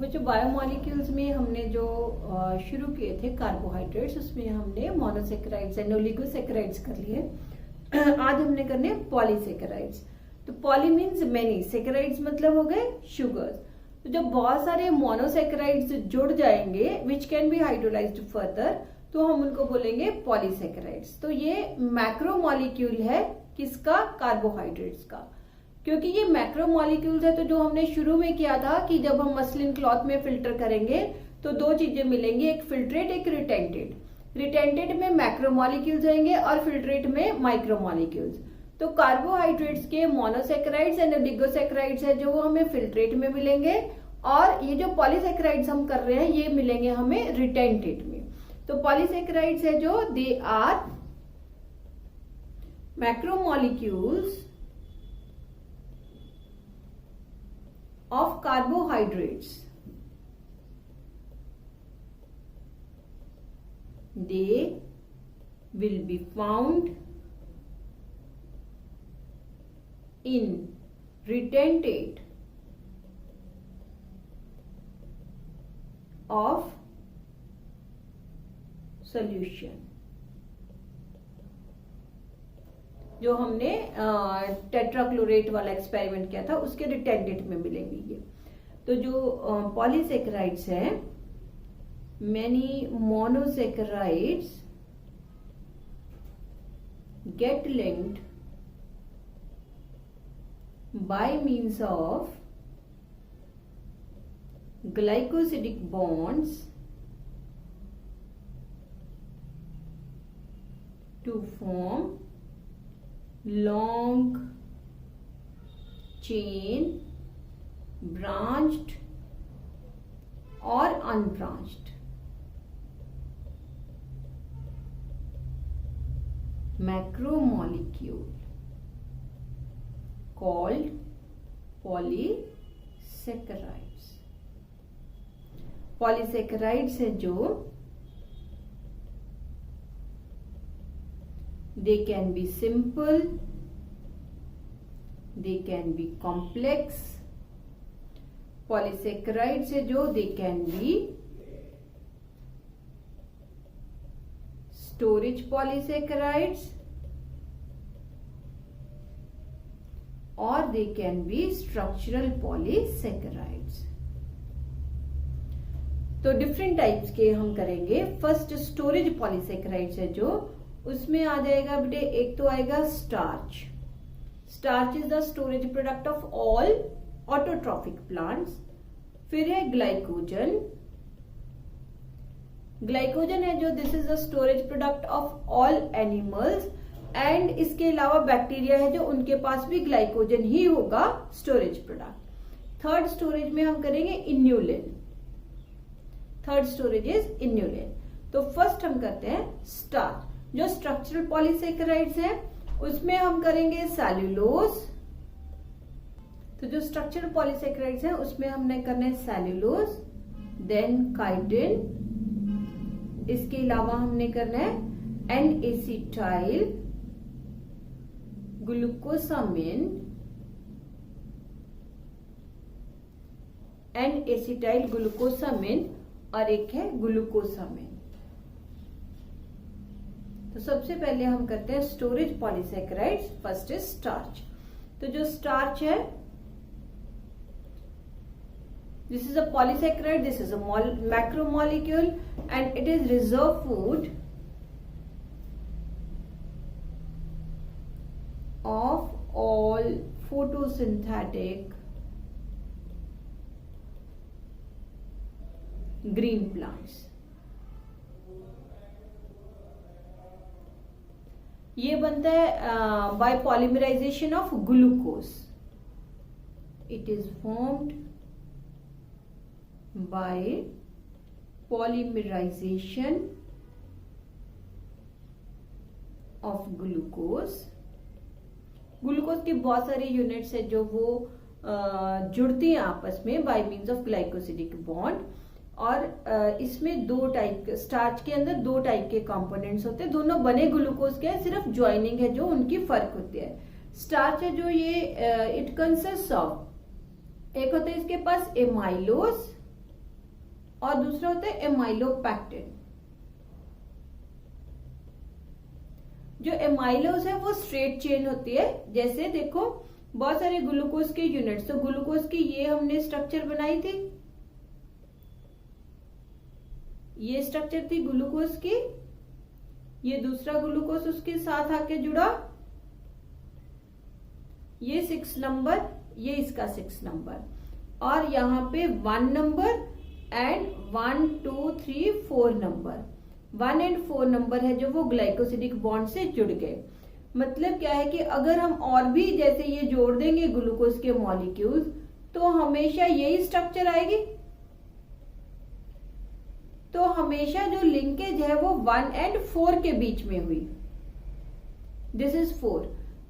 वो जो बायोमॉलिक्यूल्स में हमने जो शुरू किए थे कार्बोहाइड्रेट्स, उसमें हमने मोनोसेकेराइड्स एंड ओलिगोसेकेराइड्स कर लिए। आज हमने करने पॉलीसेकेराइड्स। तो पॉली मीन्स मेनी, सेकेराइड्स मतलब हो गए शुगर्स। तो जब बहुत सारे मोनोसेकेराइड्स जुड़ जाएंगे which can be hydrolysed further, तो हम उनको बोलेंगे पॉलीसेकेराइड्स। तो ये मैक्रोमॉलिक्यूल है किसका? कार्बोहाइड्रेट्स का। क्योंकि ये मैक्रोमॉलिक्यूल्स है, तो जो हमने शुरू में किया था कि जब हम मसलिन क्लॉथ में फिल्टर करेंगे तो दो चीजें मिलेंगी, एक फिल्ट्रेट एक रिटेंटेड। रिटेंटेड में मैक्रोमॉलिक्यूल्स आएंगे और फिल्ट्रेट में माइक्रोमॉलिक्यूल्स। तो कार्बोहाइड्रेट्स के मोनोसेकेराइड्स एंड ओलिगोसेकेराइड्स है जो वो हमें फिल्ट्रेट में मिलेंगे, और ये जो पॉलीसेकेराइड्स हम कर रहे हैं ये मिलेंगे हमें रिटेंटेड में। तो पॉलीसेकेराइड्स है जो they are macromolecules of carbohydrates. They will be found in retentate of solution. जो हमने टेट्राक्लोरेट वाला एक्सपेरिमेंट किया था उसके रिटेंटेट में मिलेंगे ये। तो जो पॉलीसेकेराइड्स है, many monosaccharides get linked by means of glycosidic bonds to form long chain, branched or unbranched macromolecule called polysaccharides. Polysaccharides है जो they can be simple, they can be complex. Polysaccharides है जो they can be storage polysaccharides or they can be structural polysaccharides. तो different types के हम करेंगे। First storage polysaccharides है जो, उसमें आ जाएगा बेटे, एक तो आएगा starch. Starch is the storage product of all autotrophic plants. फिर है ग्लाइकोजन। ग्लाइकोजन है जो this is the storage product of all animals, and इसके अलावा बैक्टीरिया है जो उनके पास भी ग्लाइकोजन ही होगा स्टोरेज प्रोडक्ट। थर्ड स्टोरेज में हम करेंगे inulin. Third storage is inulin. तो फर्स्ट हम करते हैं स्टार्च। जो स्ट्रक्चरल पॉलीसेकेराइड्स हैं उसमें हम करेंगे सेल्यूलोज। तो जो स्ट्रक्चरल पॉलीसेकेराइड्स हैं उसमें हमने करना है सेल्यूलोज, देन काइटिन, इसके अलावा हमने करना है N acetyl glucosamine, N acetyl glucosamine, और एक है ग्लूकोसामिन। तो सबसे पहले हम करते हैं storage polysaccharides. First is starch. तो जो स्टार्च है, this is a polysaccharide, this is a macromolecule and it is reserve food of all photosynthetic green plants. ये बनता है by polymerisation of glucose. It is formed by polymerisation of glucose. Glucose की बहुत सारी units है जो वो जुड़ती हैं आपस में bye means of glycosidic bond. और इसमें दो टाइप के, स्टार्च के अंदर दो टाइप के कंपोनेंट्स होते हैं, दोनों बने ग्लूकोज के, सिर्फ ज्वाइनिंग है जो उनकी फर्क होती है। स्टार्च है जो ये इट कंसिस्ट ऑफ, एक होता है इसके पास एमाइलोज और दूसरा होता है एमाइलोपैक्टिन। जो एमाइलोज है वो स्ट्रेट चेन होती है। जैसे देखो बहुत सारे ग्लूकोज के यूनिट्स, तो ग्लूकोज की ये हमने स्ट्रक्चर बनाई थी, ये स्ट्रक्चर थी ग्लूकोज की, ये दूसरा ग्लूकोज उसके साथ आके जुड़ा, ये 6 नंबर, ये इसका 6 नंबर, और यहाँ पे 1 नंबर एंड 1 2 3 4 नंबर, 1 और 4 नंबर है जो वो ग्लाइकोसिडिक बॉन्ड से जुड़ गए। मतलब क्या है कि अगर हम और भी जैसे ये जोड़ देंगे ग्लूकोज के मॉलिक्यूल्स तो हमेशा यही स्ट्रक्चर आएगी। तो हमेशा जो लिंकेज है वो 1 और 4 के बीच में हुई, दिस इज 4,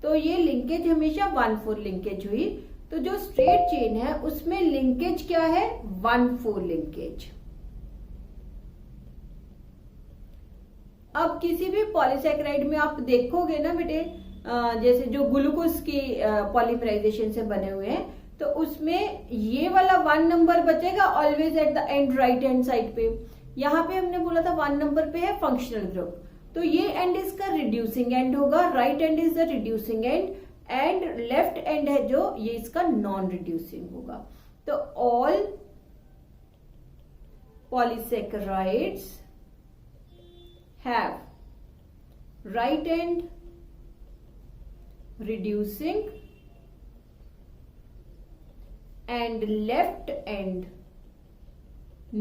तो ये लिंकेज हमेशा 1-4 लिंकेज हुई। तो जो स्ट्रेट चेन है उसमें लिंकेज क्या है, 1-4 लिंकेज। अब किसी भी पॉलीसैकेराइड में आप देखोगे ना बेटे, जैसे जो ग्लूकोज की पॉलीमराइजेशन से बने हुए हैं, तो उसमें ये वाला 1 नंबर बचेगा always at the end, right hand side पे। यहाँ पे हमने बोला था 1 नंबर पे है फंक्शनल ग्रुप, तो ये एंड इसका रिड्यूसिंग एंड होगा, right and is the reducing and left and है जो ये इसका नॉन रिड्यूसिंग होगा। तो all polysaccharides have right end reducing and left end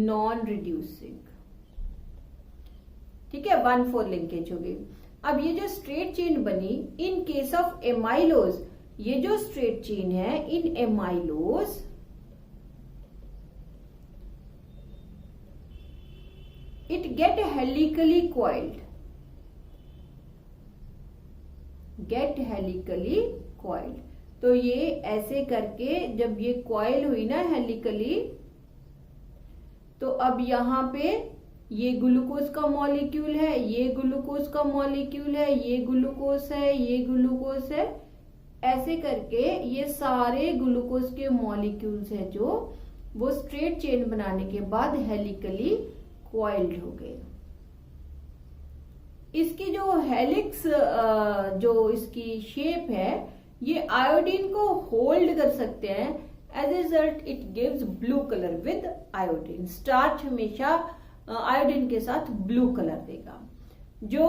non reducing। ठीक है, 1-4 लिंकेज हो गई। अब ये जो स्ट्रेट चेन बनी इन केस ऑफ एमाइलोज, ये जो स्ट्रेट चेन है इन amylose it get helically coiled, get helically coiled। तो ये ऐसे करके जब ये कॉइल हुई ना हेलिकली, तो अब यहाँ पे ये ग्लूकोज का मॉलिक्यूल है, ये ग्लूकोज का मॉलिक्यूल है, ये ग्लूकोज है, ये ग्लूकोज है, ऐसे करके ये सारे ग्लूकोज के मॉलिक्यूल्स है जो वो स्ट्रेट चेन बनाने के बाद हेलिकली कॉइल्ड हो गए। इसकी जो हेलिक्स जो इसकी शेप है ये आयोडीन को होल्ड कर सकते हैं, as a result it gives blue colour with iodine. Starch हमेशा आयोडीन के साथ ब्लू कलर देगा। जो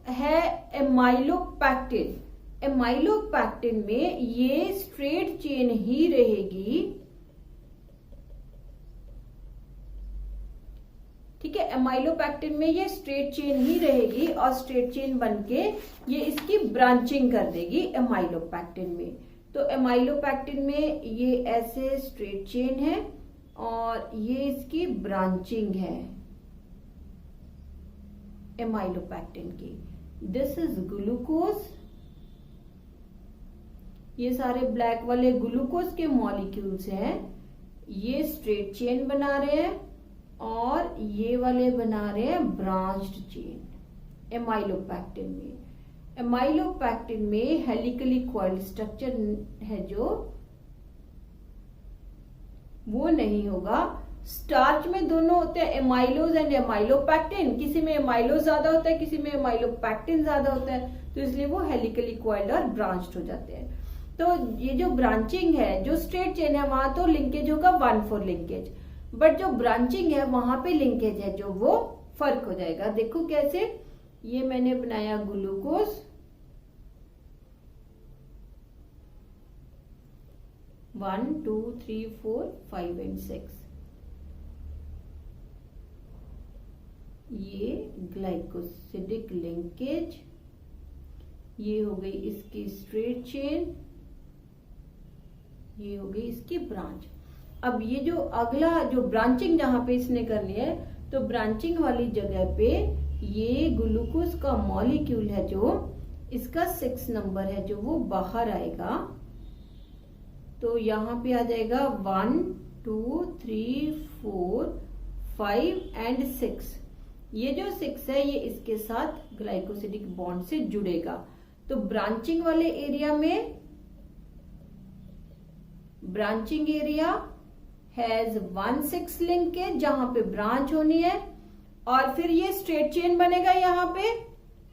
है एमाइलोपैक्टिन, एमाइलोपैक्टिन में ये स्ट्रेट चेन ही रहेगी। ठीक है, एमाइलोपैक्टिन में ये स्ट्रेट चेन ही रहेगी और स्ट्रेट चेन बनके ये इसकी ब्रांचिंग कर देगी एमाइलोपैक्टिन में। तो एमाइलोपैक्टिन में ये ऐसे स्ट्रेट चेन है और ये इसकी ब्रांचिंग है एमाइलोपैक्टिन की। दिस इज ग्लूकोज, ये सारे ब्लैक वाले ग्लूकोज के मॉलिक्यूल्स हैं, ये स्ट्रेट चेन बना रहे हैं और ये वाले बना रहे हैं ब्रांच्ड चेन एमाइलोपैक्टिन में। एमाइलोपैक्टिन में हेलिकली कॉइल्ड स्ट्रक्चर है जो वो नहीं होगा। स्टार्च में दोनों होते हैं, एमाइलोज एंड एमाइलोपैक्टिन। किसी में एमाइलोज ज्यादा होता है, किसी में एमाइलोपैक्टिन ज्यादा होता है, तो इसलिए वो हेलिकली कॉइल्ड और ब्रांच्ड हो जाते हैं। तो ये जो ब्रांचिंग है, जो स्ट्रेट चेन है वहां तो लिंकेज होगा 1-4 लिंकेज, बट जो ब्रांचिंग है वहां पे लिंकेज है जो वो फर्क हो जाएगा। देखो कैसे, ये मैंने बनाया ग्लूकोज, वन 2 3 4 5 एंड 6, ये ग्लाइकोसिडिक लिंकेज, ये हो गई इसकी स्ट्रेट चेन, ये हो गई इसकी ब्रांच। अब ये जो अगला जो ब्रांचिंग जहां पे इसने करनी है, तो ब्रांचिंग वाली जगह पे ये ग्लूकोज का मॉलिक्यूल है जो इसका 6 नंबर है जो वो बाहर आएगा। तो यहाँ पे आ जाएगा 1 2 3 4 5 एंड 6। ये जो 6 है ये इसके साथ ग्लाइकोसिडिक बॉन्ड से जुड़ेगा। तो ब्रांचिंग वाले एरिया में ब्रांचिंग एरिया हैज 1,6 लिंकेज जहां पे ब्रांच होनी है, और फिर ये स्ट्रेट चेन बनेगा यहाँ पे,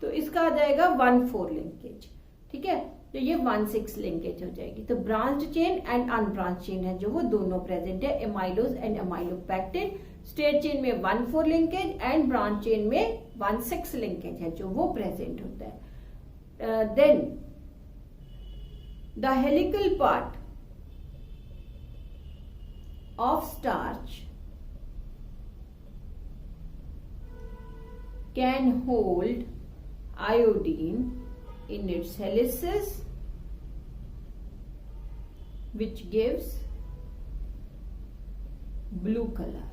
तो इसका आ जाएगा 1,4 लिंकेज। ठीक है, तो ये 1,6 लिंकेज हो जाएगी। तो branch chain and unbranch chain है जो वो दोनों प्रेजेंट है, amylose and amylopectin. Straight chain में 1,4 लिंकेज एंड ब्रांच चेन में 1,6 लिंकेज है जो वो प्रेजेंट होता है। Then the helical part of starch can hold iodine in its helices, which gives blue color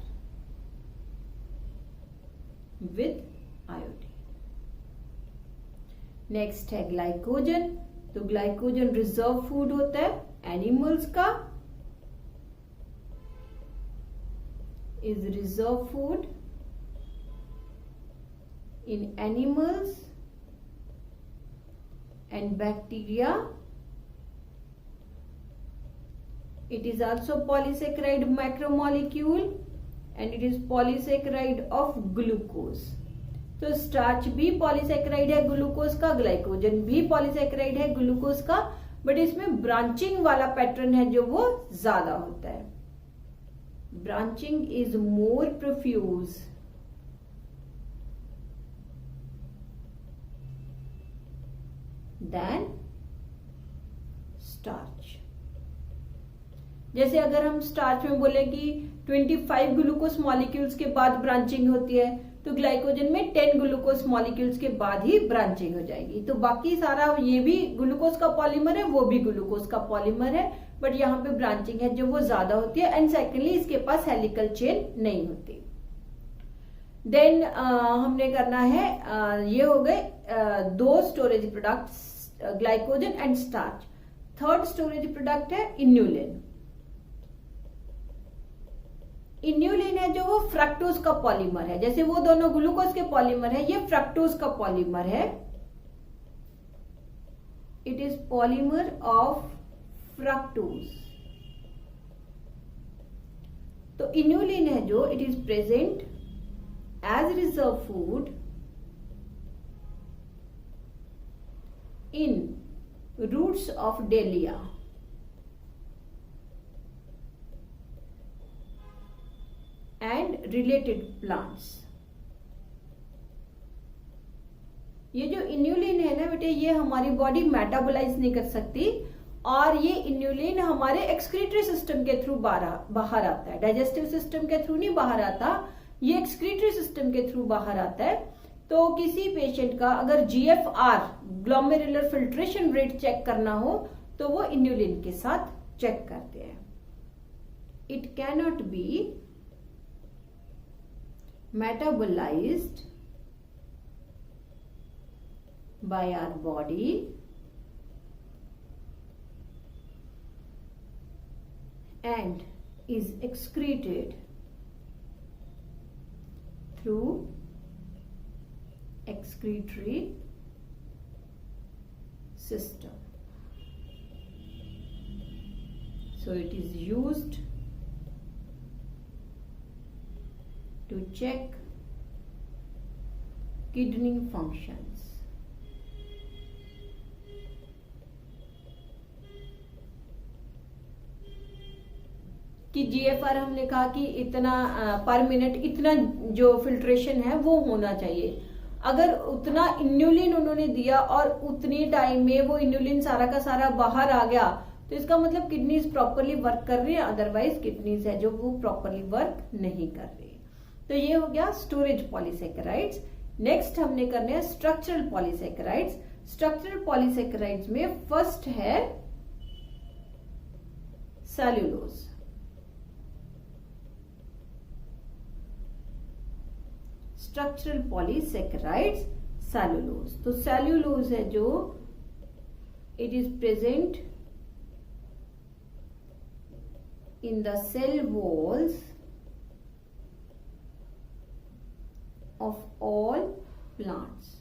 with iodine. Next है glycogen. तो glycogen reserve food होता है एनिमल्स का, is reserve food in animals and bacteria. It is also polysaccharide macromolecule and it is polysaccharide of glucose. तो starch भी polysaccharide है glucose का, glycogen भी पॉलीसेक्राइड है ग्लूकोज का, बट इसमें ब्रांचिंग वाला पैटर्न है जो वो ज्यादा होता है। Branching is more profuse than starch. जैसे अगर हम स्टार्च में बोले कि 25 ग्लूकोज मॉलिक्यूल्स के बाद ब्रांचिंग होती है, तो ग्लाइकोजन में 10 ग्लूकोज मॉलिक्यूल्स के बाद ही ब्रांचिंग हो जाएगी। तो बाकी सारा ये भी ग्लूकोज का पॉलीमर है, वो भी ग्लूकोज का पॉलीमर है, बट यहाँ पे ब्रांचिंग है जो वो ज्यादा होती है। एंड सेकेंडली इसके पास हेलिकल चेन नहीं होती। देन हमने करना है ये हो गए दो storage products, glycogen and starch. Third storage product है इन्यूलिन। इन्यूलिन है जो वो फ्रक्टोज का पॉलीमर है, जैसे वो दोनों ग्लूकोज के पॉलीमर है, ये फ्रक्टोज का पॉलीमर है। It is polymer of fructose. तो इन्यूलिन है जो it is present as reserve food in roots of Dahlia and related plants। ये जो इन्यूलिन है ना बेटे, ये हमारी बॉडी मेटाबोलाइज नहीं कर सकती, और ये इन्यूलिन हमारे एक्सक्रीटरी सिस्टम के थ्रू बाहर आता है, डाइजेस्टिव सिस्टम के थ्रू नहीं बाहर आता, ये एक्सक्रीटरी सिस्टम के थ्रू बाहर आता है। तो किसी पेशेंट का अगर GFR glomerular filtration rate check करना हो तो वो इन्यूलिन के साथ चेक करते हैं। It cannot be metabolised by our body and is excreted through excretory system. So it is used to check kidney functions. कि GFR हमने कहा कि इतना पर मिनट इतना जो फिल्ट्रेशन है वो होना चाहिए। अगर उतना इन्यूलिन उन्होंने दिया और उतनी टाइम में वो इन्यूलिन सारा का सारा बाहर आ गया, तो इसका मतलब किडनीज प्रॉपरली वर्क कर रही है, अदरवाइज किडनीज है जो वो प्रॉपरली वर्क नहीं कर रही। तो ये हो गया स्टोरेज पॉलीसेकेराइड्स। नेक्स्ट हमने करने हैं स्ट्रक्चरल पॉलीसेकेराइड्स। स्ट्रक्चरल पॉलीसेकेराइड्स में फर्स्ट है सेल्यूलोज। Structural polysaccharides cellulose. तो सेल्यूलोज है जो it is present in the cell walls of all plants.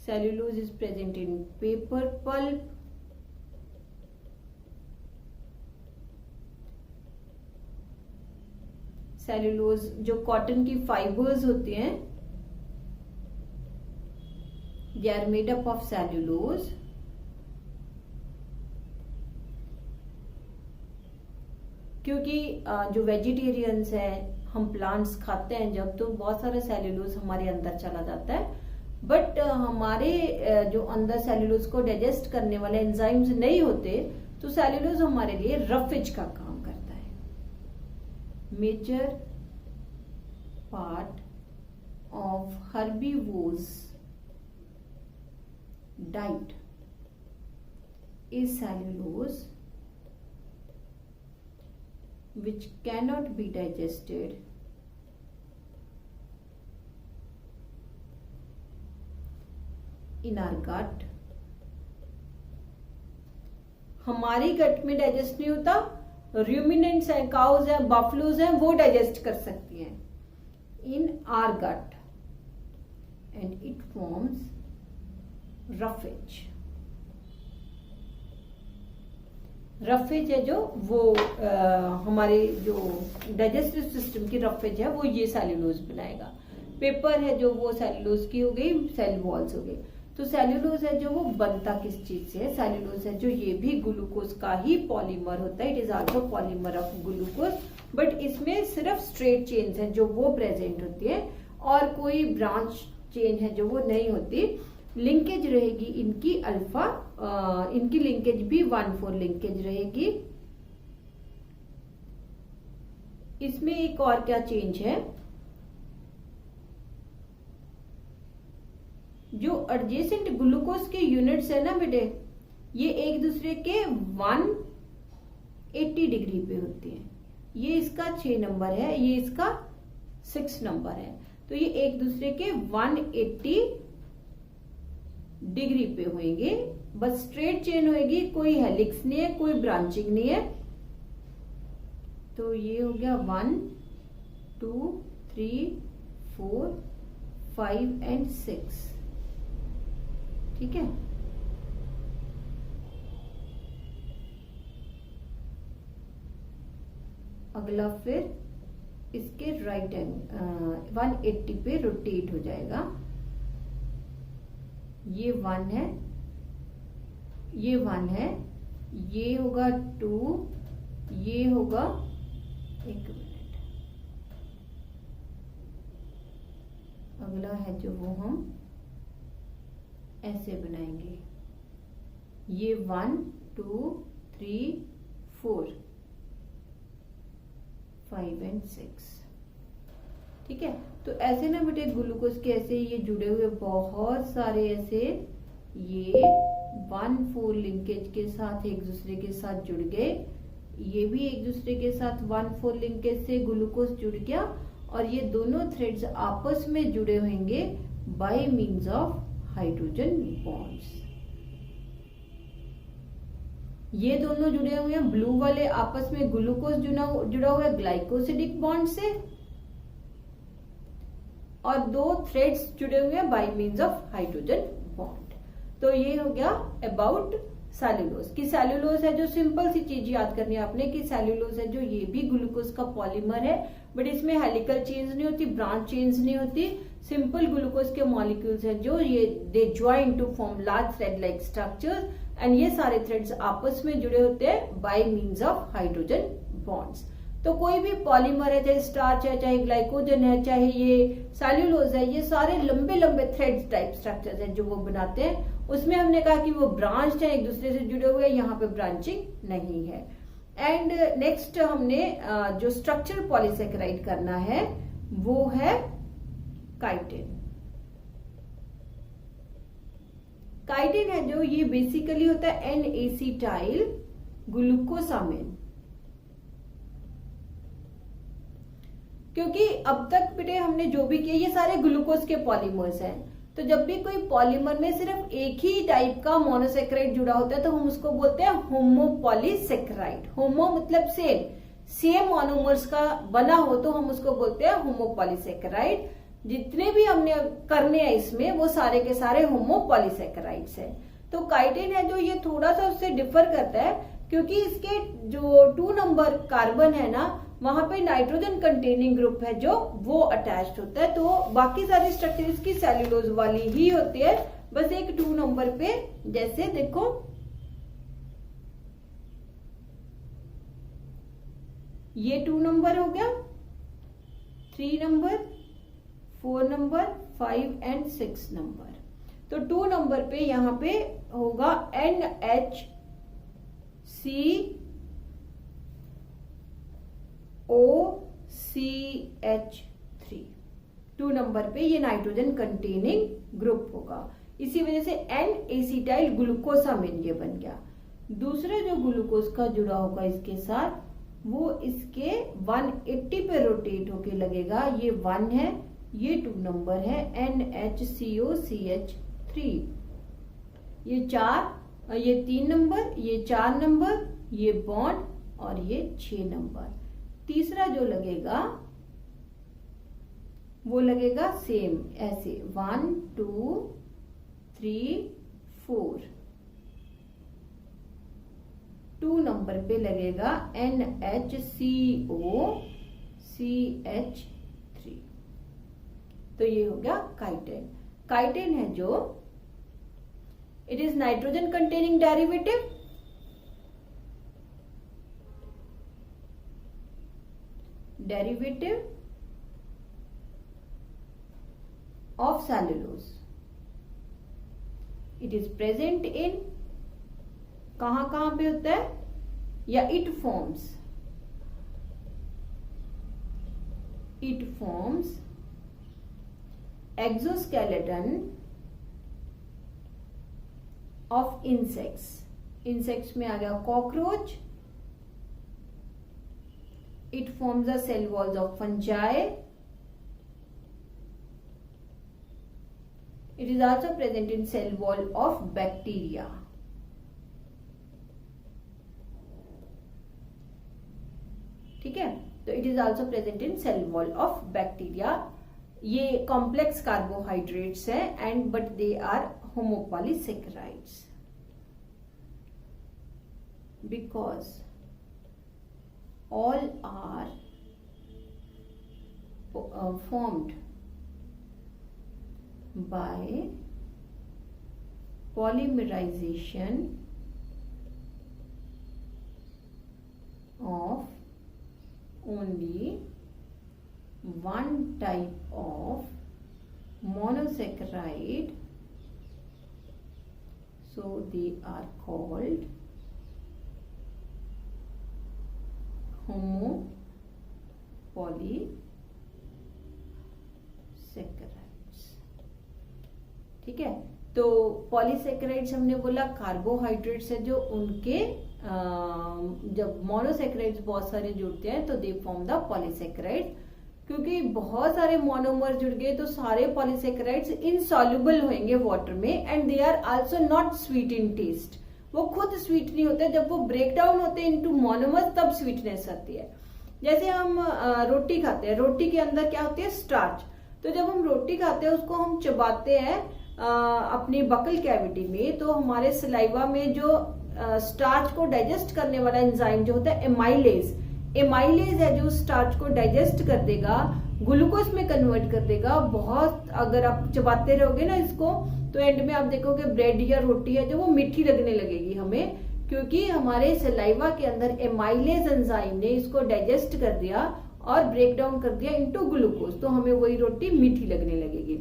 Cellulose is present in paper pulp, cellulose जो कॉटन की फाइबर्स होती हैं, they are made up of cellulose. क्योंकि जो वेजिटेरियंस हैं, हम प्लांट्स खाते हैं जब, तो बहुत सारा सेल्यूलोज हमारे अंदर चला जाता है, बट हमारे जो अंदर सेल्यूलोज को डाइजेस्ट करने वाले एंजाइम्स नहीं होते, तो सेल्यूलोज हमारे लिए रफेज का काम करता है। Major part of herbivores diet is cellulose which cannot be digested in our gut। हमारी गट में डाइजेस्ट नहीं होता, रूमिनेंट्स हैं, काउज हैं, बफलोज हैं, वो डाइजेस्ट कर सकती हैं in our gut and it forms roughage. Roughage है जो वो हमारे जो डाइजेस्टिव सिस्टम की रफेज है वो ये सेल्यूलोज बनाएगा। पेपर है जो वो सेल्यूलोज की हो गई, सेल वॉल्स हो गई। तो सेल्यूलोज है जो वो बनता किस चीज से है? सेल्यूलोज है जो ये भी ग्लूकोज का ही पॉलीमर होता है, it is also polymer of glucose, but इसमें सिर्फ स्ट्रेट चेन्स है जो वो प्रेजेंट होती है और कोई ब्रांच चेन है जो वो नहीं होती। लिंकेज रहेगी इनकी अल्फा, इनकी लिंकेज भी 1,4 लिंकेज रहेगी। इसमें एक और क्या चेंज है, जो एडजेसेंट ग्लूकोज के यूनिट्स है ना बेटे, ये एक दूसरे के 180 डिग्री पे होते हैं। ये इसका 6 नंबर है, ये इसका 6 नंबर है, तो ये एक दूसरे के 180 डिग्री पे होंगे, बस स्ट्रेट चेन होगी, कोई हेलिक्स नहीं है, कोई ब्रांचिंग नहीं है। तो ये हो गया 1 2 3 4 5 एंड 6, ठीक है। अगला फिर इसके राइट एंड 180 पे रोटेट हो जाएगा। ये 1 है, ये 1 है, ये होगा 2, ये होगा, एक मिनट, अगला है जो वो हम ऐसे बनाएंगे, ये 1 2 3 4 5 एंड 6, ठीक है। तो ऐसे ना बेटे ग्लूकोज के ऐसे ये जुड़े हुए बहुत सारे ऐसे ये 1,4 लिंकेज के साथ एक दूसरे के साथ जुड़ गए, ये भी एक दूसरे के साथ 1,4 लिंकेज से ग्लूकोज जुड़ गया, और ये दोनों थ्रेड्स आपस में जुड़े होंगे bye means of hydrogen bonds. ये दोनों जुड़े हुए हैं, ब्लू वाले आपस में ग्लूकोज जुड़ा हुआ है ग्लाइकोसिडिक बॉन्ड से, और 2 थ्रेड्स जुड़े हुए हैं by means of hydrogen bond. तो ये हो गया अबाउट सेल्यूलोज। कि सेल्यूलोज है जो, सिंपल सी चीज याद करनी है आपने कि सेल्यूलोज है जो ये भी ग्लूकोज का पॉलीमर है, बट इसमें हेलिकल चेन्स नहीं होती, ब्रांच चेन्स नहीं होती, सिंपल ग्लूकोज के मॉलिक्यूल्स हैं जो ये they join to form large thread like structures, and ये सारे थ्रेड्स आपस में जुड़े होते हैं by means of hydrogen bonds. तो कोई भी पॉलीमर है, चाहे स्टार्च है, चाहे ग्लाइकोजन है, चाहे ये सेल्यूलोज है, ये सारे लंबे लंबे थ्रेड्स टाइप स्ट्रक्चर्स हैं जो वो बनाते हैं। उसमें हमने कहा कि वो ब्रांच है, एक दूसरे से जुड़े हुए, यहाँ पे ब्रांचिंग नहीं है। एंड नेक्स्ट हमने जो स्ट्रक्चर पॉलीसेकेराइड करना है वो है काइटिन। काइटिन है जो ये बेसिकली होता है N-एसिटाइल ग्लूकोसामिन। क्योंकि अब तक बेटे हमने जो भी किया ये सारे ग्लूकोज के पॉलीमर्स हैं, तो जब भी कोई पॉलीमर में सिर्फ एक ही टाइप का मोनोसेक्राइड जुड़ा होता है तो हम उसको बोलते हैं होमोपॉलीसेक्राइड। होमो मतलब सेम मोनोमर्स का बना हो तो हम उसको बोलते हैं होमोपॉलीसेक्राइड। जितने भी हमने करने हैं इसमें वो सारे के सारे होमोपॉलीसेक्राइड्स हैं। तो काइटिन है जो ये थोड़ा सा उससे डिफर करता है, क्योंकि इसके जो 2 नंबर कार्बन है ना वहां पे नाइट्रोजन कंटेनिंग ग्रुप है जो वो अटैच्ड होता है। तो बाकी सारी स्ट्रक्चर इसकी सेल्यूलोज वाली ही होती है, बस एक 2 नंबर पे, जैसे देखो ये 2 नंबर हो गया, 3 नंबर, 4 नंबर, 5 एंड 6 नंबर। तो 2 नंबर पे यहां पे होगा NHCOCH3। 2 नंबर पे ये नाइट्रोजन कंटेनिंग ग्रुप होगा। इसी वजह से N एसिटाइल ग्लूकोसामिन ये बन गया। दूसरा जो ग्लूकोज का जुड़ा होगा इसके साथ, वो इसके 180 पे रोटेट होके लगेगा। ये 1 है, ये 2 नंबर है, NHCOCH3। ये 4, ये 3 नंबर, ये 4 नंबर, ये बॉन्ड, और ये 6 नंबर। तीसरा जो लगेगा वो लगेगा सेम ऐसे 1 2 3 4। 2 नंबर पे लगेगा NHCOCH3। तो ये हो गया काइटेन। काइटेन है जो it is nitrogen containing derivative, of cellulose. It is present in, कहां पे होता है, या it forms exoskeleton of insects। insects में आ गया cockroach. It forms the cell walls of fungi. It is also present in cell wall of bacteria. ठीक है, तो it is also present in cell wall of bacteria. ये complex carbohydrates हैं and but they are homopolysaccharides because all are formed by polymerization of only one type of monosaccharide, so they are called homopolysaccharides। ठीक है, तो polysaccharides हमने बोला carbohydrates है जो उनके जब मोनोसेक्राइड्स बहुत सारे जुड़ते हैं तो दे फॉर्म द पॉलीसेक्राइड्स। क्योंकि बहुत सारे मोनोमर जुड़ गए तो सारे पॉलीसेक्राइड्स इनसॉल्युबल होंगे वाटर में and they are also not sweet in taste. वो खुद स्वीट नहीं होते, जब वो ब्रेक डाउन होते हैं इनटू मोनोमर्स तब स्वीटनेस आती है। जैसे हम रोटी खाते हैं, रोटी के अंदर क्या होती है, स्टार्च। तो जब हम रोटी खाते हैं उसको हम चबाते हैं अपनी बकल कैविटी में, तो हमारे सलाइवा में जो स्टार्च को डाइजेस्ट करने वाला एंजाइम जो होता है एमाइलेज है जो स्टार्च को डाइजेस्ट कर देगा, ग्लूकोज में कन्वर्ट कर देगा। बहुत अगर आप चबाते रहोगे ना इसको तो एंड में आप देखोगे ब्रेड या रोटी है जो वो मीठी लगने लगेगी हमें, क्योंकि हमारे सलाइवा के अंदर एमाइलेज एंजाइम ने इसको डाइजेस्ट कर दिया और ब्रेक डाउन कर दिया इनटू ग्लूकोज, तो हमें वही रोटी मीठी लगने लगेगी।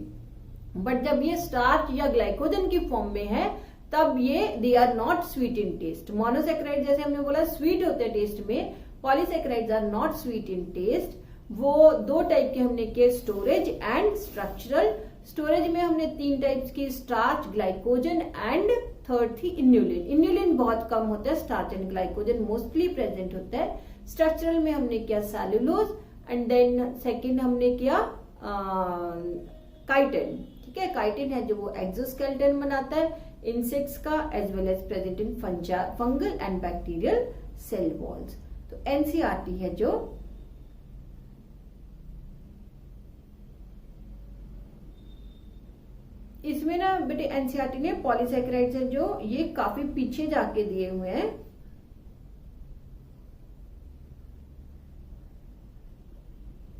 बट जब ये स्टार्च या ग्लाइकोजन की फॉर्म में है तब ये they are not sweet in taste. Monosaccharide जैसे हमने बोला स्वीट होते हैं टेस्ट में, polysaccharides are not sweet in taste. वो दो टाइप के हमने किए, स्टोरेज एंड स्ट्रक्चरल। स्टोरेज में हमने 3 टाइप्स की, स्टार्च, ग्लाइकोजन एंड थर्ड थी इन्यूलिन। इन्यूलिन बहुत कम होता है, starch and glycogen mostly present होता है। स्ट्रक्चरल में हमने किया सेलुलोज एंड देन सेकेंड हमने किया काइटिन। ठीक है, काइटिन है जो वो एक्सोस्केलेटन बनाता है इंसेक्ट्स का as well as present in fungal and bacterial cell walls. तो एनसीईआरटी है जो इसमें ना बेटे एनसीईआरटी ने पॉलीसेक्राइड्स है जो ये काफी पीछे जाके दिए हुए हैं।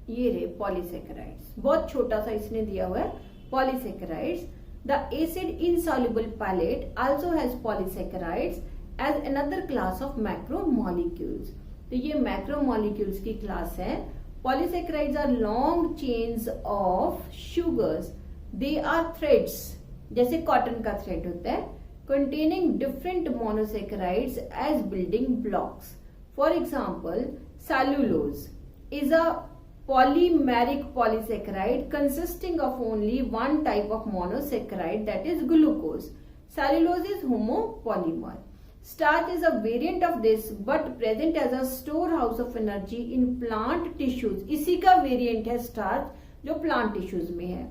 ये रहे पॉलीसेकेराइड्स, बहुत छोटा सा इसने दिया हुआ है polysaccharides. The acid insoluble pellet also has polysaccharides as another class of macromolecules. तो ये मैक्रोमोलिक्यूल्स की क्लास है। Polysaccharides are long chains of sugars, they are threads, जैसे कॉटन का थ्रेड होता है, containing different monosaccharides as building blocks. For example, cellulose is a polymeric polysaccharide consisting of only one type of monosaccharide, that is glucose. Cellulose is homopolymer. Starch is a variant of this but present as a storehouse of energy in plant tissues. इसी का variant है starch जो plant tissues में है.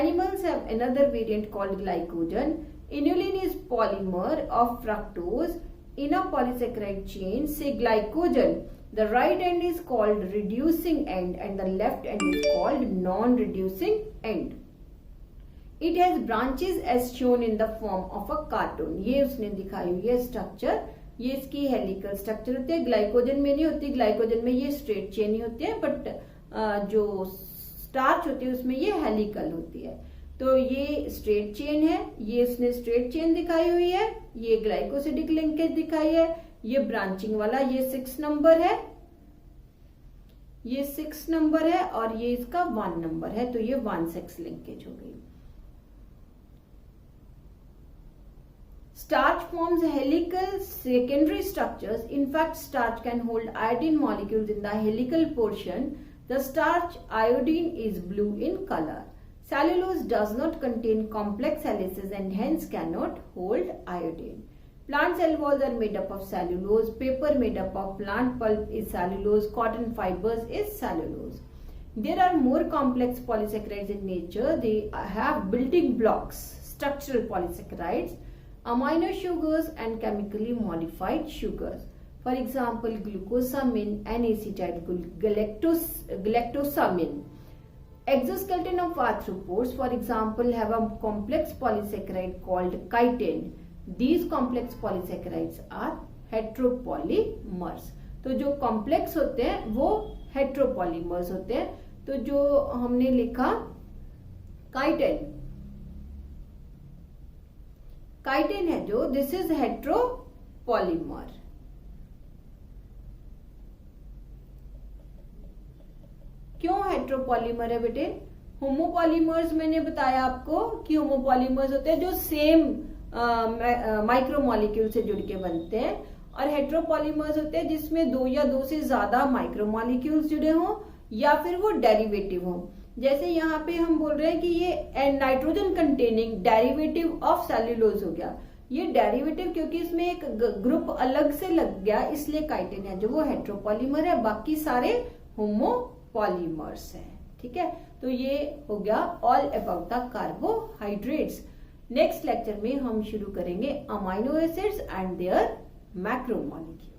Animals have another variant called glycogen. Inulin is polymer of fructose in a polysaccharide chain, say glycogen. The right end is called reducing end and the left end is called non-reducing end. It has branches as shown in the form of a cartoon. ये उसने दिखाई हुई है structure, ये इसकी helical structure होती है। Glycogen में नहीं होती, ग्लाइकोजन में ये स्ट्रेट चेन ही होती है, बट जो स्टार्च होती है उसमें ये हेलिकल होती है। तो ये स्ट्रेट चेन है, ये उसने स्ट्रेट चेन दिखाई हुई है, ये ग्लाइकोसिडिक लिंकेज दिखाई है, ये ब्रांचिंग वाला ये 6 नंबर है, ये 6 नंबर है और ये इसका 1 नंबर है, तो ये 1,6 लिंकेज हो गई। Starch forms helical secondary structures. In fact, starch can hold iodine molecules in the helical portion. The starch iodine is blue in color. Cellulose does not contain complex helices and hence cannot hold iodine. Plant cell walls are made up of cellulose. Paper made up of plant pulp is cellulose. Cotton fibers is cellulose. There are more complex polysaccharides in nature. They have building blocks, structural polysaccharides, amino sugars and chemically modified sugars. For example, glucosamine, N-acetyl galactosamine. Exoskeleton of arthropods, for example, have a complex polysaccharide called chitin. These complex polysaccharides are heteropolymers. तो जो complex होते हैं वो heteropolymers होते हैं। तो जो हमने लिखा chitin, chitin है जो, this is heteropolymer. क्यों हेट्रोपॉलीमर है बेटे? होमोपॉलीमर्स मैंने बताया आपको कि होमोपॉलीमर्स होते हैं जो सेम माइक्रोमोलिक्यूल से जुड़ के बनते हैं, और हेट्रोपॉलीमर्स होते हैं जिसमें 2 या 2 से ज्यादा माइक्रोमोलिक्यूल्स जुड़े हों या फिर वो डेरिवेटिव हो। जैसे यहाँ पे हम बोल रहे हैं कि ये nitrogen containing derivative of cellulose हो गया, ये डेरिवेटिव क्योंकि इसमें एक ग्रुप अलग से लग गया इसलिए काइटिन है जो वो हेट्रोपॉलीमर है, बाकी सारे होमोपॉलीमर्स हैं। ठीक है, तो ये हो गया all about the carbohydrates. Next lecture में हम शुरू करेंगे amino acids and their macromolecules.